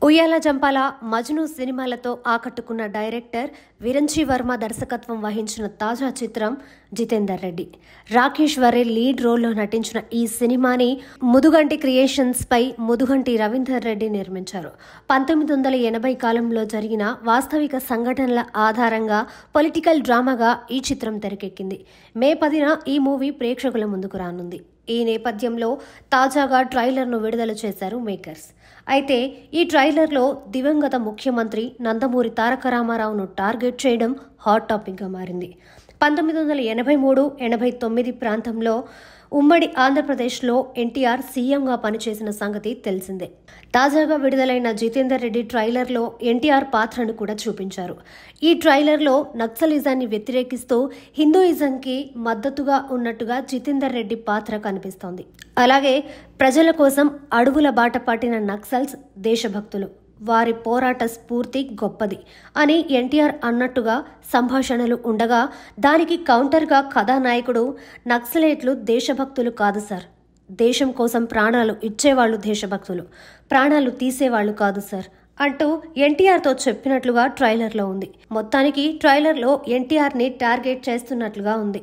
ఉయ్యాల జంపాల, మజ్ను సినిమాలతో ఆకట్టుకున్న డైరెక్టర్ విరంచి వర్మ దర్శకత్వం వహించిన తాజా చిత్రం జితేందర్ రెడ్డి. రాకేష్ వరే లీడ్ రోల్లో నటించిన ఈ సినిమాని ముదుగంటి క్రియేషన్స్ పై ముదుగంటి రవీందర్ రెడ్డి నిర్మించారు. 1980 కాలంలో జరిగిన వాస్తవిక సంఘటనల ఆధారంగా పొలిటికల్ డ్రామాగా ఈ చిత్రం తెరకెక్కింది. మే 10న ఈ మూవీ ప్రేక్షకుల ముందుకు రానుంది. ఈ నేపథ్యంలో తాజాగా ట్రైలర్ను విడుదల చేశారు మేకర్స్. అయితే ఈ ట్రైలర్లో దివంగత ముఖ్యమంత్రి నందమూరి తారక రామారావును టార్గెట్ చేయడం హాట్ టాపిక్గా మారింది. 1983-89 ప్రాంతంలో ఉమ్మడి ఆంధ్రప్రదేశ్లో ఎన్టీఆర్ సీఎంగా పనిచేసిన సంగతి తెలిసిందే. తాజాగా విడుదలైన జితేందర్ రెడ్డి ట్రైలర్లో ఎన్టీఆర్ పాత్రను కూడా చూపించారు. ఈ ట్రైలర్లో నక్సలిజాన్ని వ్యతిరేకిస్తూ హిందూయిజంకి మద్దతుగా ఉన్నట్టుగా జితేందర్ రెడ్డి పాత్ర కనిపిస్తోంది. అలాగే ప్రజల కోసం అడవుల బాట పట్టిన నక్సల్స్ దేశభక్తులు, వారి పోరాట స్ఫూర్తి గొప్పది అని ఎన్టీఆర్ అన్నట్టుగా సంభాషణలు ఉండగా, దానికి కౌంటర్గా కథానాయకుడు నక్సలైట్లు దేశభక్తులు కాదు సార్, దేశం కోసం ప్రాణాలు ఇచ్చేవాళ్లు దేశభక్తులు, ప్రాణాలు తీసేవాళ్లు కాదు సార్ అంటూ ఎన్టీఆర్తో చెప్పినట్లుగా ట్రైలర్లో ఉంది. మొత్తానికి ట్రైలర్లో ఎన్టీఆర్ని టార్గెట్ చేస్తున్నట్లుగా ఉంది.